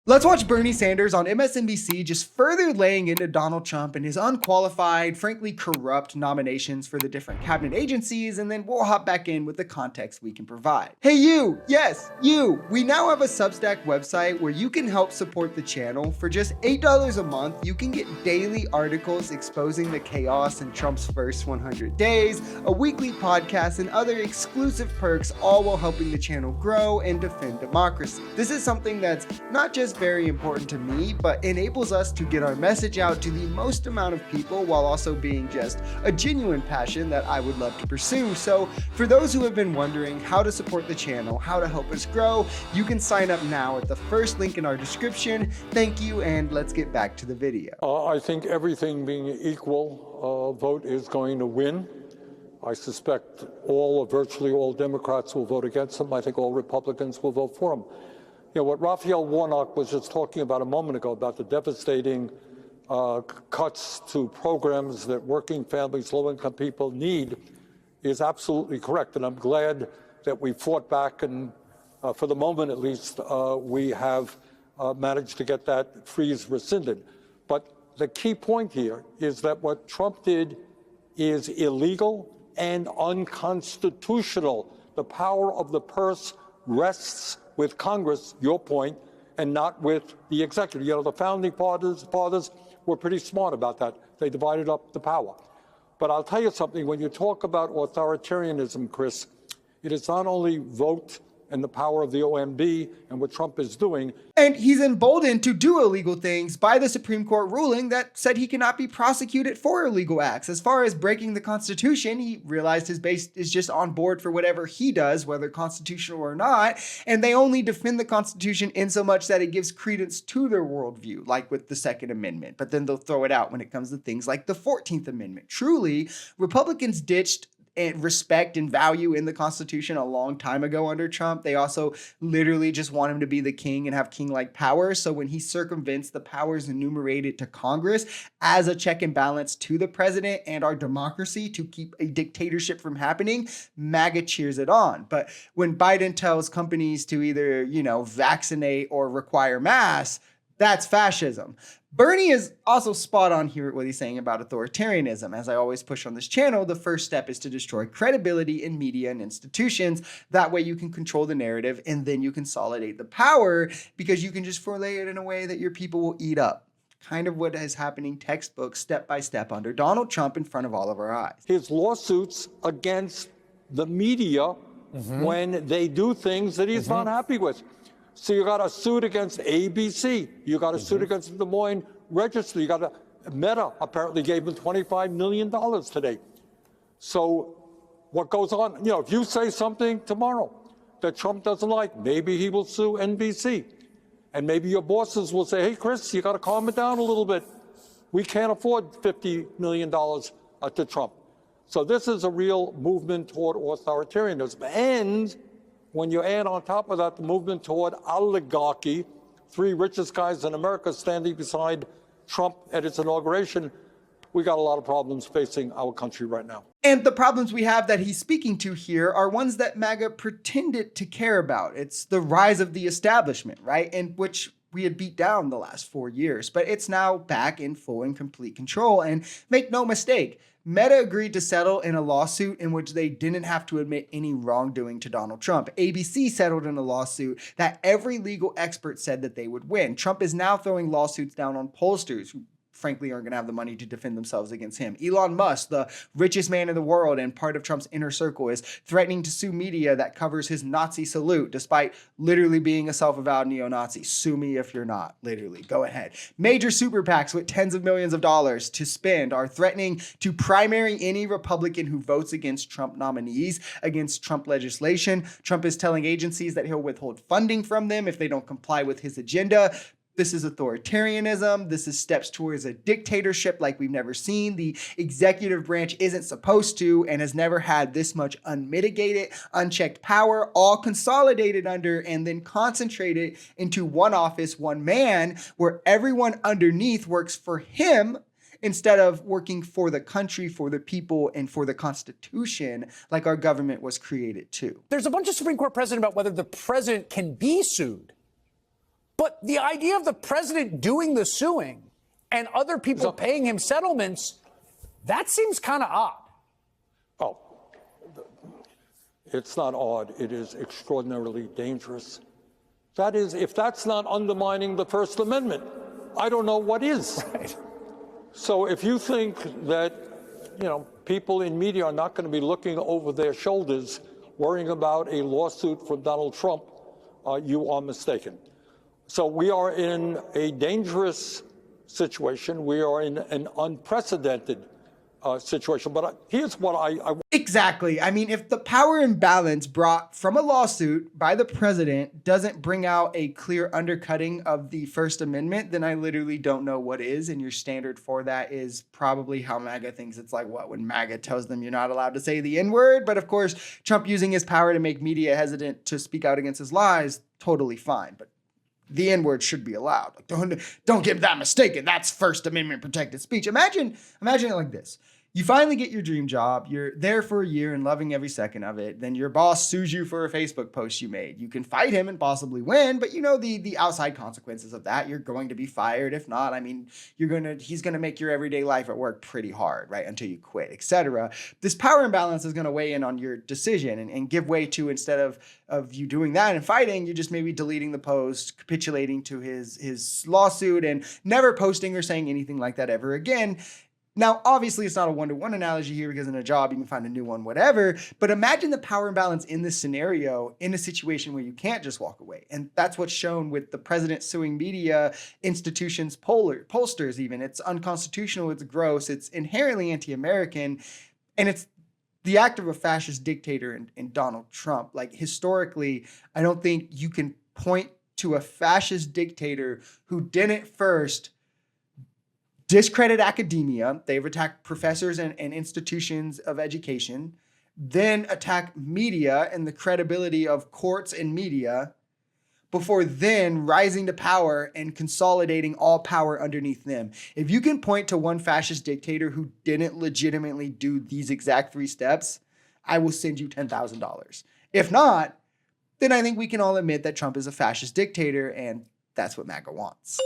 Let's watch Bernie Sanders on MSNBC just further laying into Donald Trump and his unqualified, frankly corrupt nominations for the different cabinet agencies, and then we'll hop back in with the context we can provide. Hey you, yes, you, we now have a Substack website where you can help support the channel. For just $8 a month, you can get daily articles exposing the chaos in Trump's first 100 days, a weekly podcast, and other exclusive perks, all while helping the channel grow and defend democracy. This is something that's not just very important to me, but enables us to get our message out to the most amount of people while also being just a genuine passion that I would love to pursue. So for those who have been wondering how to support the channel, how to help us grow, you can sign up now at the first link in our description. Thank you, and let's get back to the video. I think everything being equal, vote is going to win. I suspect all or virtually all Democrats will vote against him. I think all Republicans will vote for him. You know, what Raphael Warnock was just talking about a moment ago about the devastating cuts to programs that working families, low-income people need is absolutely correct. And I'm glad that we fought back and, for the moment at least, we have managed to get that freeze rescinded. But the key point here is that what Trump did is illegal and unconstitutional. The power of the purse rests with Congress, your point, and not with the executive. You know, the founding fathers were pretty smart about that. They divided up the power. But I'll tell you something, when you talk about authoritarianism, Chris, it is not only vote and the power of the OMB and what Trump is doing. And he's emboldened to do illegal things by the Supreme Court ruling that said he cannot be prosecuted for illegal acts. As far as breaking the Constitution, he realized his base is just on board for whatever he does, whether constitutional or not. And they only defend the Constitution in so much that it gives credence to their worldview, like with the Second Amendment. But then they'll throw it out when it comes to things like the 14th Amendment. Truly, Republicans ditched and respect and value in the Constitution a long time ago under Trump. They also literally just want him to be the king and have king-like powers. So when he circumvents the powers enumerated to Congress as a check and balance to the president and our democracy to keep a dictatorship from happening, MAGA cheers it on. But when Biden tells companies to either, vaccinate or require masks, that's fascism. Bernie is also spot on here at what he's saying about authoritarianism. As I always push on this channel, the first step is to destroy credibility in media and institutions. That way you can control the narrative and then you consolidate the power because you can just formulate it in a way that your people will eat up. Kind of what is happening textbook step by step under Donald Trump in front of all of our eyes. His lawsuits against the media when they do things that he's not happy with. So you got a suit against ABC. You got a suit against the Des Moines Register. You got Meta apparently gave him $25 million today. So what goes on? If you say something tomorrow that Trump doesn't like, maybe he will sue NBC. And maybe your bosses will say, hey, Chris, you got to calm it down a little bit. We can't afford $50 million to Trump. So this is a real movement toward authoritarianism. And when you add on top of that the movement toward oligarchy, three richest guys in America standing beside Trump at its inauguration, we got a lot of problems facing our country right now. And the problems we have that he's speaking to here are ones that MAGA pretended to care about. It's the rise of the establishment, right? And which we had beat down the last 4 years, but it's now back in full and complete control. And make no mistake, Meta agreed to settle in a lawsuit in which they didn't have to admit any wrongdoing to Donald Trump. ABC settled in a lawsuit that every legal expert said that they would win. Trump is now throwing lawsuits down on pollsters who frankly aren't going to have the money to defend themselves against him. Elon Musk, the richest man in the world and part of Trump's inner circle, is threatening to sue media that covers his Nazi salute, despite literally being a self-avowed neo-Nazi. Sue me if you're not, literally. Go ahead. Major super PACs with tens of millions of dollars to spend are threatening to primary any Republican who votes against Trump nominees, against Trump legislation. Trump is telling agencies that he'll withhold funding from them if they don't comply with his agenda. This is authoritarianism. This is steps towards a dictatorship like we've never seen. The executive branch isn't supposed to and has never had this much unmitigated, unchecked power, all consolidated under and then concentrated into one office, one man, where everyone underneath works for him instead of working for the country, for the people, and for the Constitution, like our government was created to. There's a bunch of Supreme Court precedent about whether the president can be sued. But But the idea of the president doing the suing and other people paying him settlements, that seems kind of odd. Oh, it's not odd. It is extraordinarily dangerous. That is, if that's not undermining the First Amendment, I don't know what is. Right. So if you think that, people in media are not going to be looking over their shoulders, worrying about a lawsuit from Donald Trump, you are mistaken. So we are in a dangerous situation. We are in an unprecedented situation. But here's what I Exactly. I mean, if the power imbalance brought from a lawsuit by the president doesn't bring out a clear undercutting of the First Amendment, then I literally don't know what is. And your standard for that is probably how MAGA thinks it's like when MAGA tells them you're not allowed to say the N-word. But of course, Trump using his power to make media hesitant to speak out against his lies, totally fine. But the N-word should be allowed. Like, don't get that mistaken. That's First Amendment protected speech. Imagine it like this. You finally get your dream job. You're there for a year and loving every second of it. Then your boss sues you for a Facebook post you made. You can fight him and possibly win, but you know the outside consequences of that. You're going to be fired. If not, I mean, he's gonna make your everyday life at work pretty hard, right? Until you quit, etc. This power imbalance is gonna weigh in on your decision and give way to, instead of you doing that and fighting, you just maybe deleting the post, capitulating to his lawsuit, and never posting or saying anything like that ever again. Now, obviously, it's not a one-to-one analogy here because in a job, you can find a new one, whatever. But imagine the power imbalance in this scenario in a situation where you can't just walk away. And that's what's shown with the president suing media institutions, pollsters even. It's unconstitutional, it's gross, it's inherently anti-American, and it's the act of a fascist dictator in Donald Trump. Like, historically, I don't think you can point to a fascist dictator who didn't first discredit academia. They've attacked professors and institutions of education, then attack media and the credibility of courts and media, before then rising to power and consolidating all power underneath them. If you can point to one fascist dictator who didn't legitimately do these exact 3 steps, I will send you $10,000. If not, then I think we can all admit that Trump is a fascist dictator, and that's what MAGA wants.